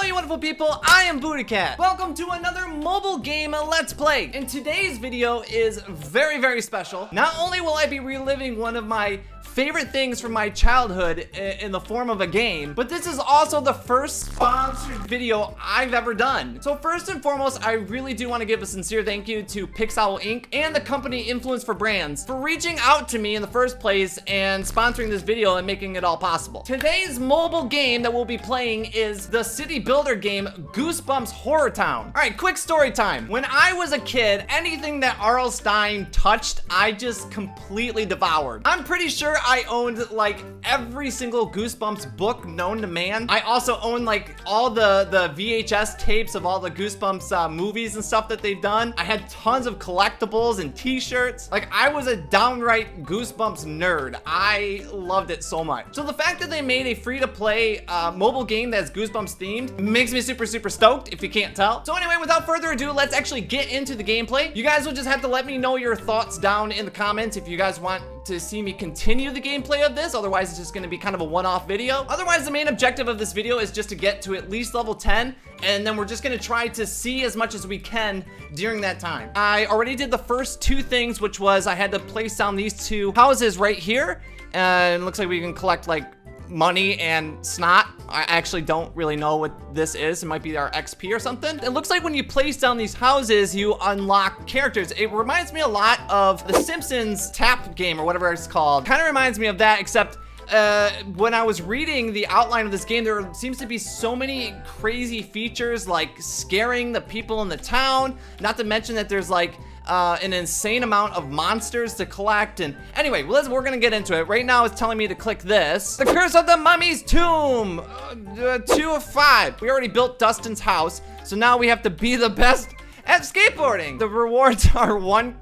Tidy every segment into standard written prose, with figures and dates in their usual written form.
you wonderful people, I am BuddhaCat. Welcome to another mobile game Let's Play. And today's video is very, very special. Not only will I be reliving one of my favorite things from my childhood in the form of a game, but this is also the first sponsored video I've ever done. So first and foremost, I really do want to give a sincere thank you to PIXOWL INC and the company Influence for Brands for reaching out to me in the first place and sponsoring this video and making it all possible. Today's mobile game that we'll be playing is the city builder game Goosebumps Horrortown. All right, quick story time. When I was a kid, anything that R.L. Stine touched, I just completely devoured. I'm pretty sure I owned like every single Goosebumps book known to man. I also own like all the VHS tapes of all the Goosebumps movies and stuff that they've done. I had tons of collectibles and t-shirts. Like I was a downright Goosebumps nerd. I loved it so much. So the fact that they made a free-to-play mobile game that's Goosebumps themed makes me super stoked, if you can't tell. So anyway, without further ado, let's actually get into the gameplay. You guys will just have to let me know your thoughts down in the comments if you guys want to see me continue the gameplay of this. Otherwise, it's just going to be kind of a one-off video. Otherwise, the main objective of this video is just to get to at least level 10, and then we're just going to try to see as much as we can during that time. I already did the first two things, which was I had to place down these two houses right here, and it looks like we can collect like money and snot. I actually don't really know what this is. It might be our XP or something. It looks like when you place down these houses, you unlock characters. It reminds me a lot of the Simpsons tap game or whatever it's called. Kind of reminds me of that, except when I was reading the outline of this game, there seems to be so many crazy features like scaring the people in the town. Not to mention that there's like an insane amount of monsters to collect. And anyway, we're gonna get into it. Right now it's telling me to click this. The Curse of the Mummy's Tomb, 2 of 5. We already built Dustin's house, so now we have to be the best at skateboarding. The rewards are one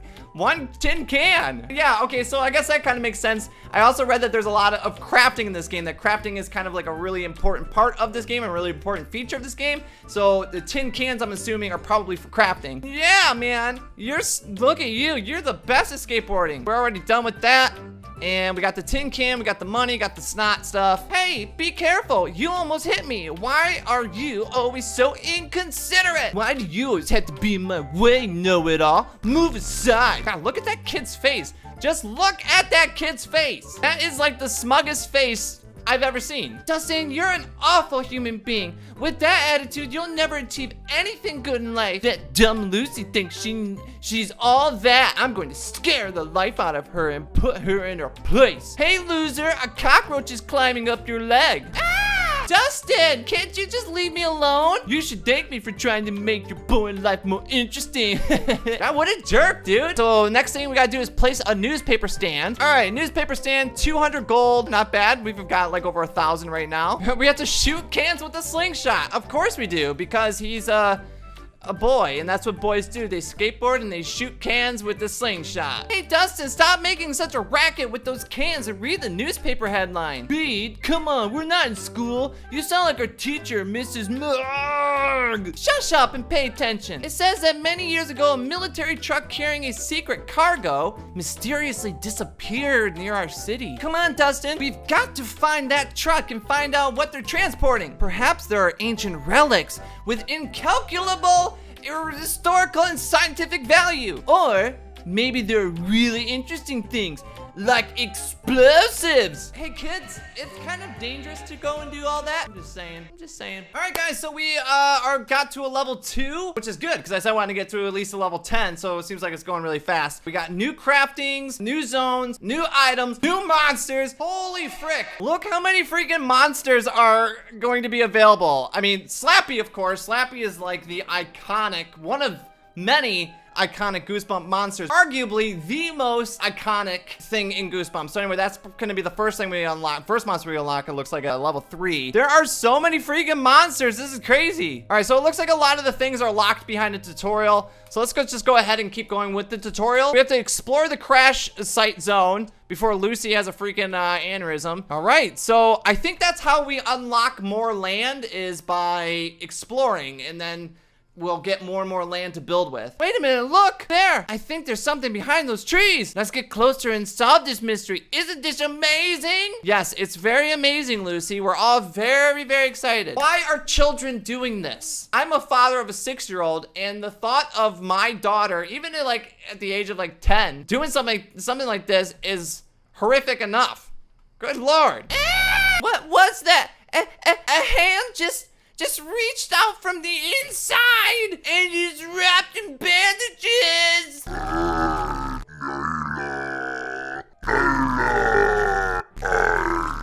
tin can. Yeah, okay, so I guess that kind of makes sense. I also read that there's a lot of crafting in this game, that crafting is kind of like a really important part of this game, a really important feature of this game. So the tin cans, I'm assuming, are probably for crafting. Yeah, man, look at you. You're the best at skateboarding. We're already done with that. And we got the tin can, we got the money, got the snot stuff. Hey, be careful. You almost hit me. Why are you always so inconsiderate? Why do you always have to be in my way, know-it-all? Move aside. God, look at that kid's face. Just look at that kid's face. That is like the smuggest face I've ever seen. Dustin, you're an awful human being. With that attitude, you'll never achieve anything good in life. That dumb Lucy thinks she's all that. I'm going to scare the life out of her and put her in her place. Hey, loser, a cockroach is climbing up your leg. Dustin, can't you just leave me alone? You should thank me for trying to make your boring life more interesting. God, what a jerk, dude. So next thing we gotta do is place a newspaper stand. All right, newspaper stand, 200 gold. Not bad. We've got like over 1,000 right now. We have to shoot cans with a slingshot. Of course we do, because he's a boy, and that's what boys do. They skateboard and they shoot cans with the slingshot. Hey, Dustin, stop making such a racket with those cans and read the newspaper headline. Read? Come on, we're not in school. You sound like our teacher, Mrs. Murg. Shush up and pay attention. It says that many years ago, a military truck carrying a secret cargo mysteriously disappeared near our city. Come on, Dustin. We've got to find that truck and find out what they're transporting. Perhaps there are ancient relics with incalculable historical and scientific value. Or maybe there are really interesting things like explosives. Hey kids, it's kind of dangerous to go and do all that. I'm just saying. All right guys, so we got to a level 2, which is good because I said I wanted to get to at least a level 10, so it seems like it's going really fast. We got new craftings, new zones, new items, new monsters. Holy frick. Look how many freaking monsters are going to be available. I mean, Slappy, of course. Slappy is like the iconic, one of many iconic Goosebump monsters, arguably the most iconic thing in Goosebumps. So anyway, that's gonna be the first thing we unlock. First monster we unlock, it looks like a level 3. There are so many freaking monsters. This is crazy. All right, so it looks like a lot of the things are locked behind a tutorial. So let's just go ahead and keep going with the tutorial. We have to explore the crash site zone before Lucy has a freaking aneurysm. All right, so I think that's how we unlock more land, is by exploring and then we'll get more and more land to build with. Wait a minute, look there. I think there's something behind those trees. Let's get closer and solve this mystery. Isn't this amazing? Yes, it's very amazing, Lucy. We're all very, very excited. Why are children doing this? I'm a father of a 6-year-old, and the thought of my daughter, even at the age of 10, doing something like this is horrific enough. Good Lord. What was that? A hand just reached out from the inside and is wrapped in bandages.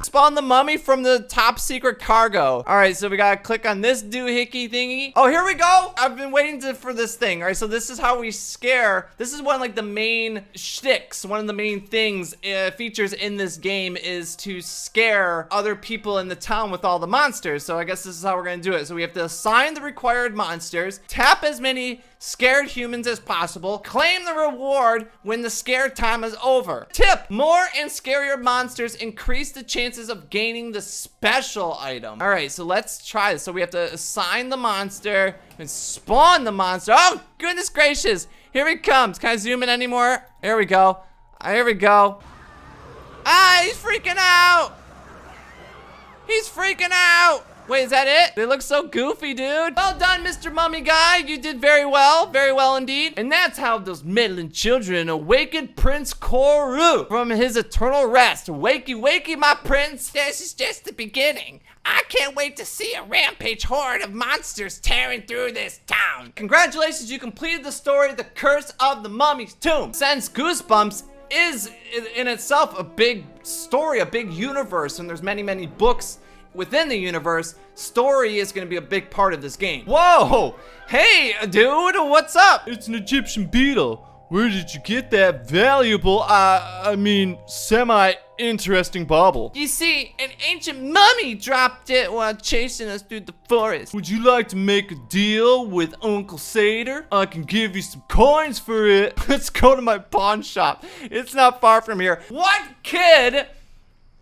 Spawn the mummy from the top secret cargo. All right, so we gotta click on this doohickey thingy. Oh, here we go. I've been waiting for this thing. All right, so this is how we scare. This is one of the main shticks. One of the main things, features in this game is to scare other people in the town with all the monsters. So I guess this is how we're gonna do it. So we have to assign the required monsters, tap as many scared humans as possible, claim the reward when the scare time is over. Tip: more and scarier monsters increase the chances of gaining the special item. All right, so let's try this. So we have to assign the monster and spawn the monster. Oh, goodness gracious. Here he comes. Can I zoom in anymore? Here we go. Here we go. Ah, he's freaking out. He's freaking out. Wait, is that it? They look so goofy, dude. Well done, Mr. Mummy Guy. You did very well indeed. And that's how those meddling children awakened Prince Koru from his eternal rest. Wakey, wakey, my prince. This is just the beginning. I can't wait to see a rampage horde of monsters tearing through this town. Congratulations, you completed the story, The Curse of the Mummy's Tomb. Since Goosebumps is in itself a big story, a big universe, and there's many, many books within the universe, story is going to be a big part of this game. Whoa! Hey, dude, what's up? It's an Egyptian beetle. Where did you get that valuable, semi-interesting bauble? You see, an ancient mummy dropped it while chasing us through the forest. Would you like to make a deal with Uncle Sater? I can give you some coins for it. Let's go to my pawn shop. It's not far from here. What kid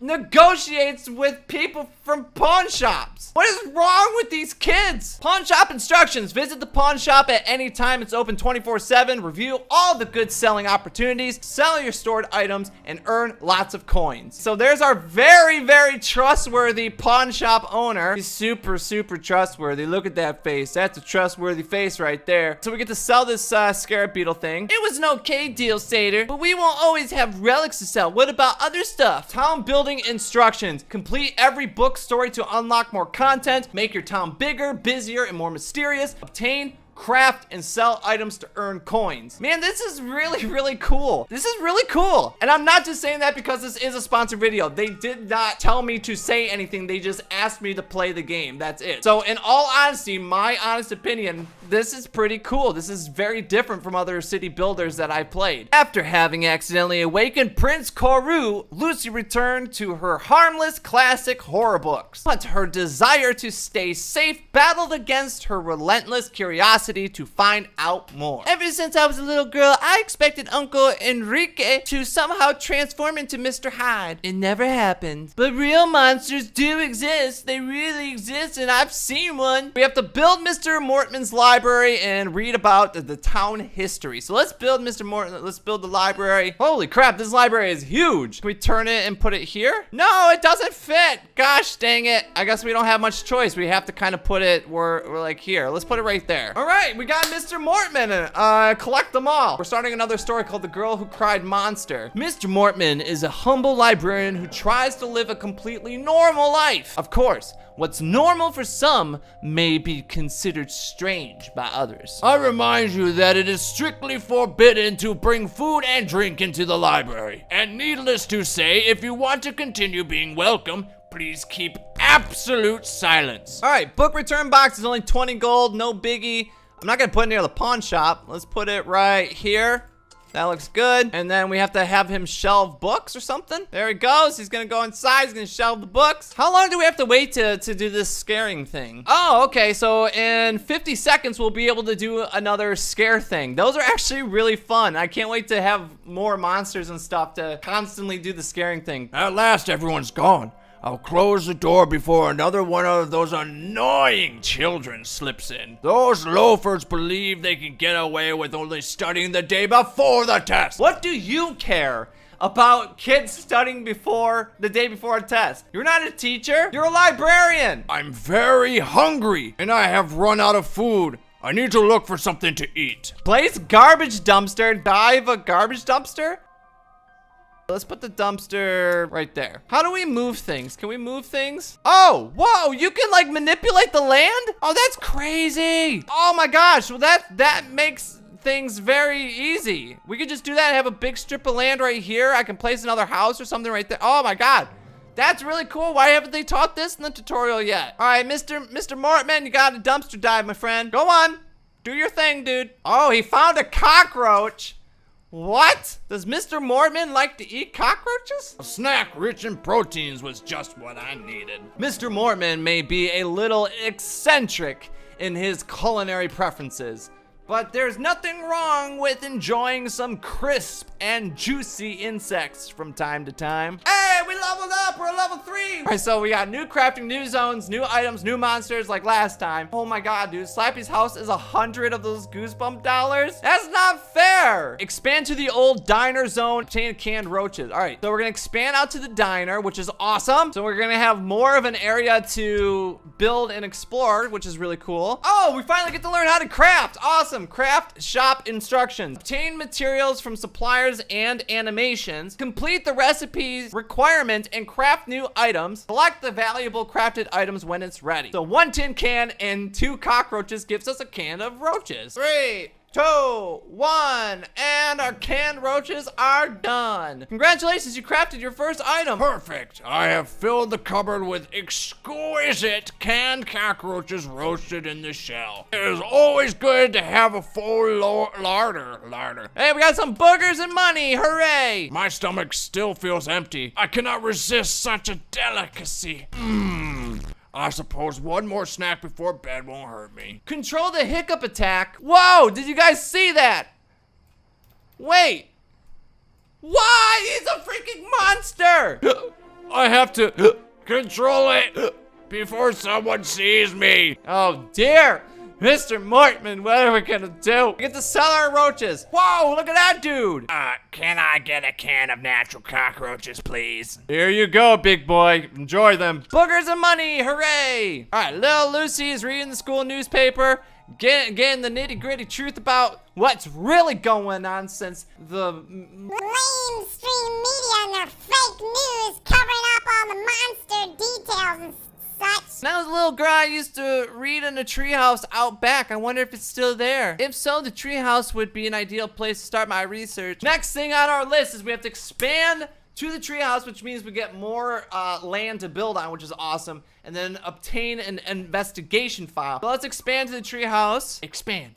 negotiates with people from pawn shops? What is wrong with these kids? Pawn shop instructions. Visit the pawn shop at any time. It's open 24/7. Review all the good selling opportunities, sell your stored items, and earn lots of coins. So there's our very, very trustworthy pawn shop owner. He's super, super trustworthy. Look at that face. That's a trustworthy face right there. So we get to sell this scarab beetle thing. It was an okay deal, Sater, but we won't always have relics to sell. What about other stuff? Town building instructions. Complete every book story to unlock more content. Make your town bigger, busier, and more mysterious. Obtain, craft, and sell items to earn coins. Man, this is really, really cool. This is really cool. And I'm not just saying that because this is a sponsored video. They did not tell me to say anything. They just asked me to play the game. That's it. So in all honesty, my honest opinion, this is pretty cool. This is very different from other city builders that I played. After having accidentally awakened Prince Koru, Lucy returned to her harmless classic horror books. But her desire to stay safe battled against her relentless curiosity to find out more. Ever since I was a little girl, I expected Uncle Enrique to somehow transform into Mr. Hyde. It never happened. But real monsters do exist. They really exist, and I've seen one. We have to build Mr. Mortman's library and read about the town history. So let's build Mr. Mortman. Let's build the library. Holy crap, this library is huge. Can we turn it and put it here? No, it doesn't fit. Gosh dang it. I guess we don't have much choice. We have to kind of put it where we're like here. Let's put it right there. All right, we got Mr. Mortman. Collect them all. We're starting another story called The Girl Who Cried Monster. Mr. Mortman is a humble librarian who tries to live a completely normal life. Of course, what's normal for some may be considered strange by others. I remind you that it is strictly forbidden to bring food and drink into the library. And needless to say, if you want to continue being welcome, please keep absolute silence. All right, book return box is only 20 gold, no biggie. I'm not gonna put it near the pawn shop. Let's put it right here. That looks good. And then we have to have him shelve books or something. There he goes. He's gonna go inside. He's gonna shelve the books. How long do we have to wait to do this scaring thing? Oh, okay. So in 50 seconds, we'll be able to do another scare thing. Those are actually really fun. I can't wait to have more monsters and stuff to constantly do the scaring thing. At last, everyone's gone. I'll close the door before another one of those annoying children slips in. Those loafers believe they can get away with only studying the day before the test. What do you care about kids studying before the day before a test? You're not a teacher, you're a librarian. I'm very hungry and I have run out of food. I need to look for something to eat. Place garbage dumpster, dive a garbage dumpster? Let's put the dumpster right there. How do we move things? Can we move things? Oh, whoa, you can like manipulate the land? Oh, that's crazy. Oh my gosh, well that makes things very easy. We could just do that and have a big strip of land right here. I can place another house or something right there. Oh my God. That's really cool. Why haven't they taught this in the tutorial yet? All right, Mr. Mortman, you got a dumpster dive, my friend. Go on. Do your thing, dude. Oh, he found a cockroach. What? Does Mr. Mortman like to eat cockroaches? A snack rich in proteins was just what I needed. Mr. Mortman may be a little eccentric in his culinary preferences, but there's nothing wrong with enjoying some crisp and juicy insects from time to time. Hey, we leveled up, we're at level 3. All right, so we got new crafting, new zones, new items, new monsters like last time. Oh my God, dude, Slappy's house is 100 of those Goosebump dollars? That's not fair. Expand to the old diner zone, obtain canned roaches. All right, so we're gonna expand out to the diner, which is awesome. So we're gonna have more of an area to build and explore, which is really cool. Oh, we finally get to learn how to craft. Awesome. Craft shop instructions. Obtain materials from suppliers and animations. Complete the recipes requirement and craft new items. Select the valuable crafted items when it's ready. So 1 tin can and 2 cockroaches gives us a can of roaches. 3, 2, 1, and our canned roaches are done. Congratulations, you crafted your first item. Perfect. I have filled the cupboard with exquisite canned cockroaches roasted in the shell. It is always good to have a full larder. Hey, we got some boogers and money, hooray. My stomach still feels empty. I cannot resist such a delicacy. I suppose one more snack before bed won't hurt me. Control the hiccup attack. Whoa, did you guys see that? Wait. Why? He's a freaking monster. I have to control it before someone sees me. Oh dear. Mr. Mortman, what are we gonna do? We get to sell our roaches. Whoa, look at that dude. Can I get a can of natural cockroaches, please? Here you go, big boy. Enjoy them. Boogers and money, hooray. All right, little Lucy is reading the school newspaper, getting the nitty gritty truth about what's really going on since the mainstream media and their fake news covering up all the monster details and such. Now, the little girl I used to read in a treehouse out back. I wonder if it's still there. If so, the treehouse would be an ideal place to start my research. Next thing on our list is we have to expand to the treehouse, which means we get more land to build on, which is awesome, and then obtain an investigation file. So let's expand to the treehouse. Expand.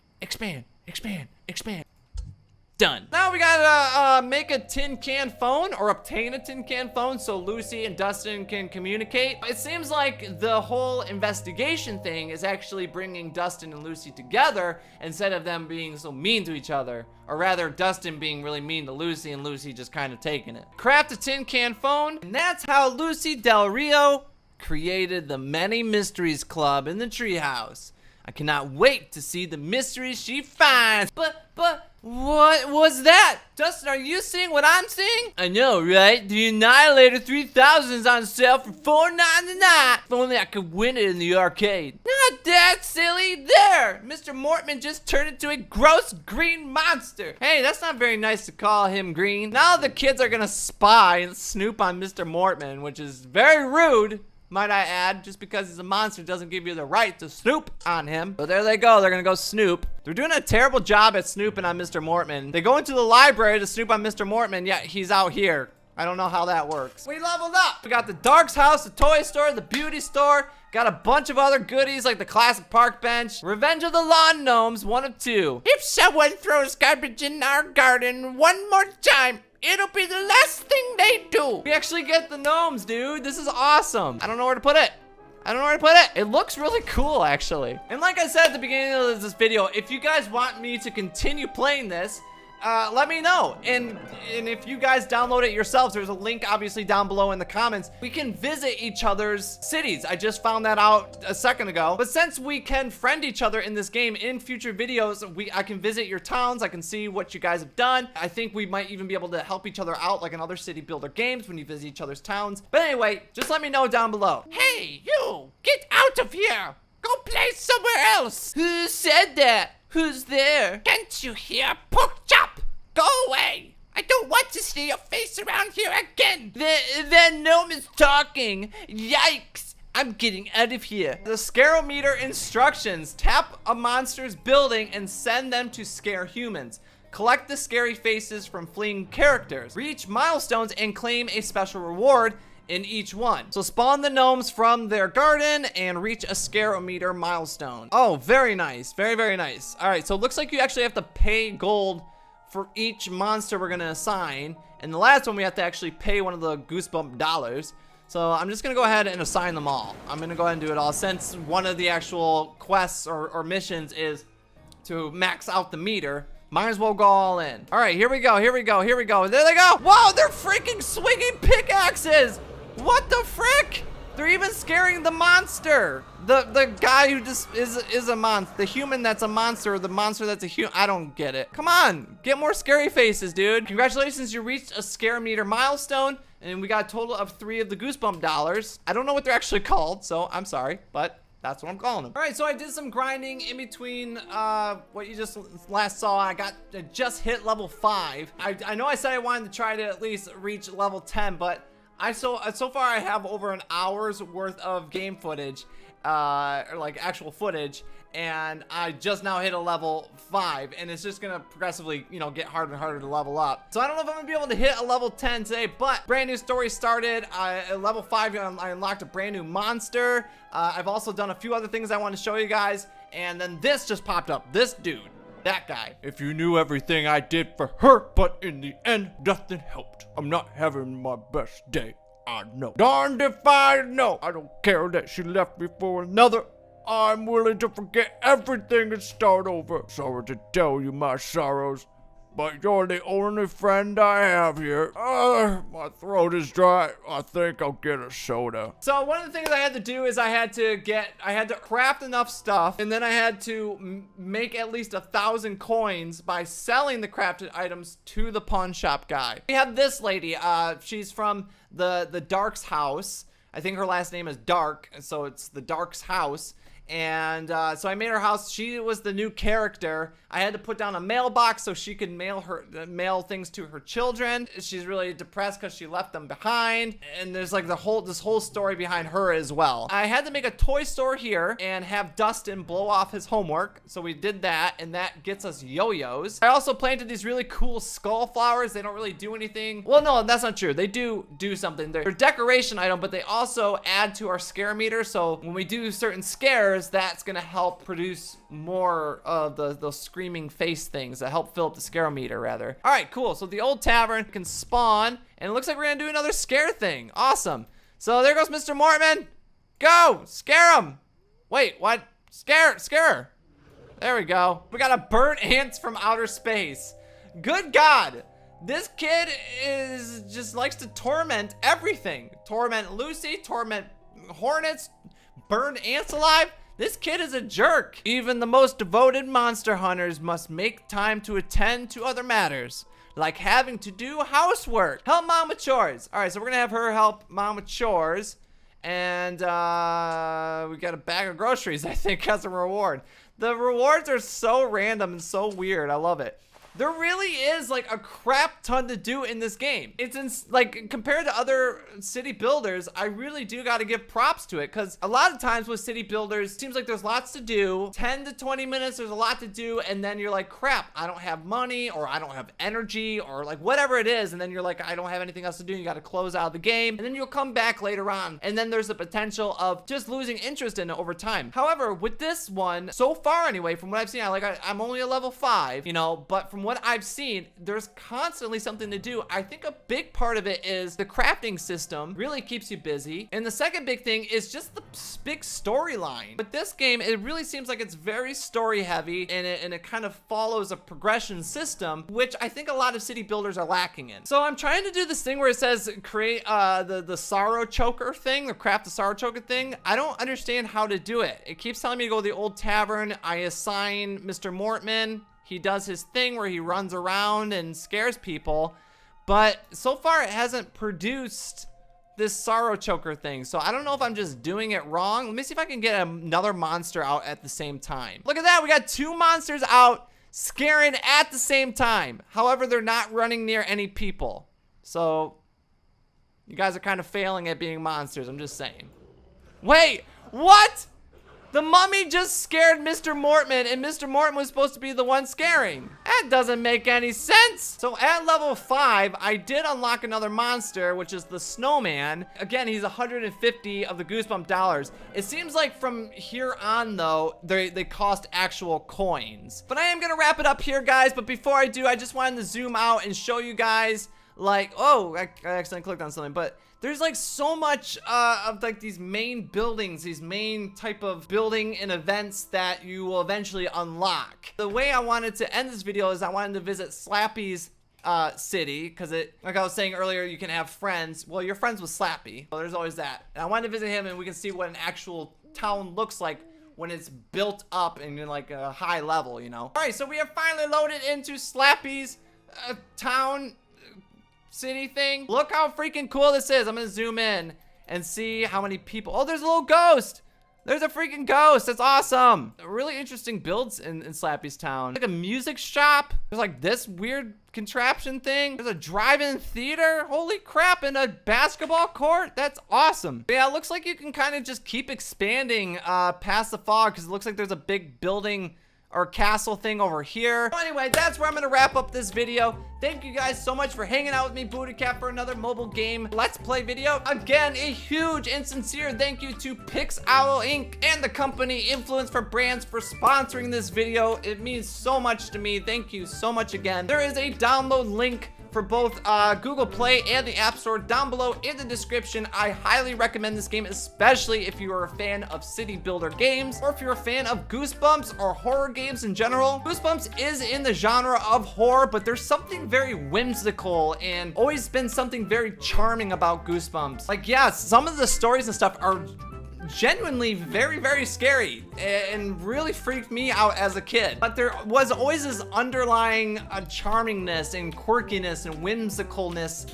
Done. Now we gotta make a tin can phone or obtain a tin can phone so Lucy and Dustin can communicate. It seems like the whole investigation thing is actually bringing Dustin and Lucy together instead of them being so mean to each other. Or rather, Dustin being really mean to Lucy and Lucy just kind of taking it. Craft a tin can phone, and that's how Lucy Del Rio created the Many Mysteries Club in the treehouse. I cannot wait to see the mysteries she finds. But what was that? Dustin, are you seeing what I'm seeing? I know, right? The Annihilator 3000 is on sale for $4.99. If only I could win it in the arcade. Not that silly. There, Mr. Mortman just turned into a gross green monster. Hey, that's not very nice to call him green. Now the kids are gonna spy and snoop on Mr. Mortman, which is very rude, might I add. Just because he's a monster doesn't give you the right to snoop on him. So there they go, they're gonna go snoop. They're doing a terrible job at snooping on Mr. Mortman. They go into the library to snoop on Mr. Mortman, yet he's out here. I don't know how that works. We leveled up. We got the Dark's house, the toy store, the beauty store. Got a bunch of other goodies like the classic park bench. Revenge of the Lawn Gnomes, 1 of 2. If someone throws garbage in our garden one more time, it'll be the last thing they do. We actually get the gnomes, dude. This is awesome. I don't know where to put it. It looks really cool, actually. And like I said at the beginning of this video, if you guys want me to continue playing this, let me know. And if you guys download it yourselves, there's a link obviously down below in the comments. We can visit each other's cities. I just found that out a second ago. But since we can friend each other in this game in future videos, I can visit your towns. I can see what you guys have done. I think we might even be able to help each other out like in other city builder games when you visit each other's towns. But anyway, just let me know down below. Hey, you! Get out of here! Go play somewhere else! Who said that? Who's there? Can't you hear? Pork chop! Go away! I don't want to see your face around here again! That gnome is talking. Yikes! I'm getting out of here. The scarometer instructions. Tap a monster's building and send them to scare humans. Collect the scary faces from fleeing characters. Reach milestones and claim a special reward in each one. So spawn the gnomes from their garden and reach a scarometer milestone. Oh, very nice. Very, very nice. All right, so it looks like you actually have to pay gold for each monster we're gonna assign. And the last one, we have to actually pay one of the Goosebump dollars. So I'm just gonna go ahead and assign them all. I'm gonna go ahead and do it all since one of the actual quests or missions is to max out the meter. Might as well go all in. All right, here we go, here we go, here we go. There they go. Whoa, they're freaking swinging pickaxes. What the frick? They're even scaring the monster. The guy who just is a monster. The human that's a monster, or the monster that's a human. I don't get it. Come on, get more scary faces, dude. Congratulations, you reached a scare meter milestone, and we got a total of 3 of the Goosebump dollars. I don't know what they're actually called, so I'm sorry, but that's what I'm calling them. All right, so I did some grinding in between what you just last saw. I just hit level 5. I know I said I wanted to try to at least reach level 10, but so far I have over an hour's worth of game footage, or like actual footage, and I just now hit a level 5, and it's just gonna progressively, you know, get harder and harder to level up. So I don't know if I'm gonna be able to hit a level 10 today, but brand new story started. At level 5, I unlocked a brand new monster. I've also done a few other things I want to show you guys, and then this just popped up. This dude. That guy. If you knew everything I did for her, but in the end, nothing helped. I'm not having my best day. I know. Darned if I know. I don't care that she left me for another. I'm willing to forget everything and start over. Sorry to tell you my sorrows, but you're the only friend I have here. My throat is dry. I think I'll get a soda. So one of the things I had to do is I had to craft enough stuff, and then I had to make at least 1,000 coins by selling the crafted items to the pawn shop guy. We have this lady. She's from the Dark's house. I think her last name is Dark, so it's the Dark's house. And so I made her house. She was the new character. I had to put down a mailbox so she could mail things to her children. She's really depressed because she left them behind, and there's like this whole story behind her as well. I had to make a toy store here and have Dustin blow off his homework, so we did that, and that gets us yo-yos. I also planted these really cool skull flowers. They don't really do anything. Well, no, that's not true. They do something. They're a decoration item, but they also add to our scare meter. So when we do certain scares, that's gonna help produce more of those screaming face things that help fill up the scare meter, rather. All right, cool. So the old tavern can spawn, and it looks like we're gonna do another scare thing. Awesome. So there goes Mr. Mortman. Go, scare him. Wait, what? Scare her. There we go. We got a burnt ants from outer space. Good God. This kid just likes to torment everything. Torment Lucy, torment hornets, burn ants alive. This kid is a jerk. Even the most devoted monster hunters must make time to attend to other matters, like having to do housework. Help mom with chores. All right, so we're gonna have her help mom with chores. And we got a bag of groceries, I think, as a reward. The rewards are so random and so weird. I love it. There really is like a crap ton to do in this game. It's like compared to other city builders, I really do got to give props to it, because a lot of times with city builders, it seems like there's lots to do. 10 to 20 minutes, there's a lot to do, and then you're like, crap, I don't have money, or I don't have energy, or like whatever it is, and then you're like, I don't have anything else to do. You got to close out the game, and then you'll come back later on, and then there's the potential of just losing interest in it over time. However, with this one, so far anyway, from what I've seen, I'm only a level 5, you know, but from from what I've seen, there's constantly something to do. I think a big part of it is the crafting system really keeps you busy. And the second big thing is just the big storyline. But this game, it really seems like it's very story heavy, and it kind of follows a progression system, which I think a lot of city builders are lacking in. So I'm trying to do this thing where it says create the sorrow choker thing, the craft the sorrow choker thing. I don't understand how to do it. It keeps telling me to go to the old tavern. I assign Mr. Mortman. He does his thing where he runs around and scares people, but so far it hasn't produced this sorrow choker thing. So I don't know if I'm just doing it wrong. Let me see if I can get another monster out at the same time. Look at that, we got 2 monsters out scaring at the same time. However, they're not running near any people. So you guys are kind of failing at being monsters, I'm just saying. Wait, what? The mummy just scared Mr. Mortman, and Mr. Mortman was supposed to be the one scaring. That doesn't make any sense. So at level 5, I did unlock another monster, which is the snowman. Again, he's 150 of the Goosebump dollars. It seems like from here on, though, they cost actual coins. But I am gonna wrap it up here, guys. But before I do, I just wanted to zoom out and show you guys, like, oh, I accidentally clicked on something, but there's like so much of like these main buildings, these main type of building and events that you will eventually unlock. The way I wanted to end this video is I wanted to visit Slappy's city, because it, like I was saying earlier, you can have friends. Well, you're friends with Slappy, so there's always that. And I wanted to visit him, and we can see what an actual town looks like when it's built up and in like a high level, you know. All right, so we have finally loaded into Slappy's town city thing. Look how freaking cool this is. I'm gonna zoom in and see how many people. Oh, there's a little ghost. There's a freaking ghost. That's awesome. Really interesting builds in Slappy's town. Like a music shop. There's like this weird contraption thing. There's a drive-in theater. Holy crap, and a basketball court. That's awesome. But yeah, it looks like you can kind of just keep expanding past the fog, because it looks like there's a big building or castle thing over here. So anyway, that's where I'm gonna wrap up this video. Thank you guys so much for hanging out with me, BuddhaCat, for another mobile game Let's Play video. Again, a huge and sincere thank you to PIXOWL INC and the company Influence for Brands for sponsoring this video. It means so much to me. Thank you so much again. There is a download link for both Google Play and the App Store down below in the description. I highly recommend this game, especially if you are a fan of city builder games, or if you're a fan of Goosebumps or horror games in general. Goosebumps is in the genre of horror, but there's something very whimsical and always been something very charming about Goosebumps. Like, yes, some of the stories and stuff are genuinely very, very scary and really freaked me out as a kid. But there was always this underlying charmingness and quirkiness and whimsicalness,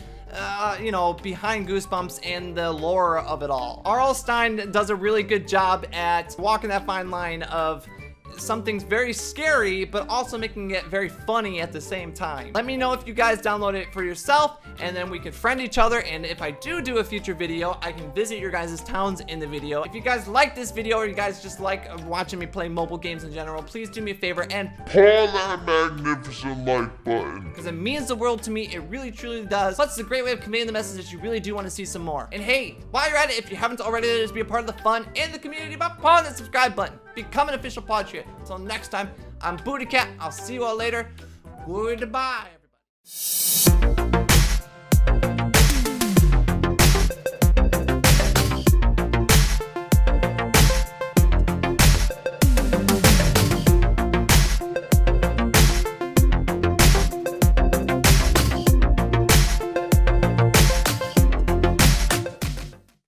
you know, behind Goosebumps and the lore of it all. R.L. Stine does a really good job at walking that fine line of something's very scary, but also making it very funny at the same time. Let me know if you guys download it for yourself, and then we can friend each other. And if I do a future video, I can visit your guys' towns in the video. If you guys like this video, or you guys just like watching me play mobile games in general, please do me a favor and pull that magnificent like button, because it means the world to me. It really truly does. Plus, it's a great way of conveying the message that you really do want to see some more. And hey, while you're at it, if you haven't already, just be a part of the fun and the community by pulling that subscribe button. Become an official Patriot. Until next time, I'm BuddhaCat. I'll see you all later. Goodbye, everybody.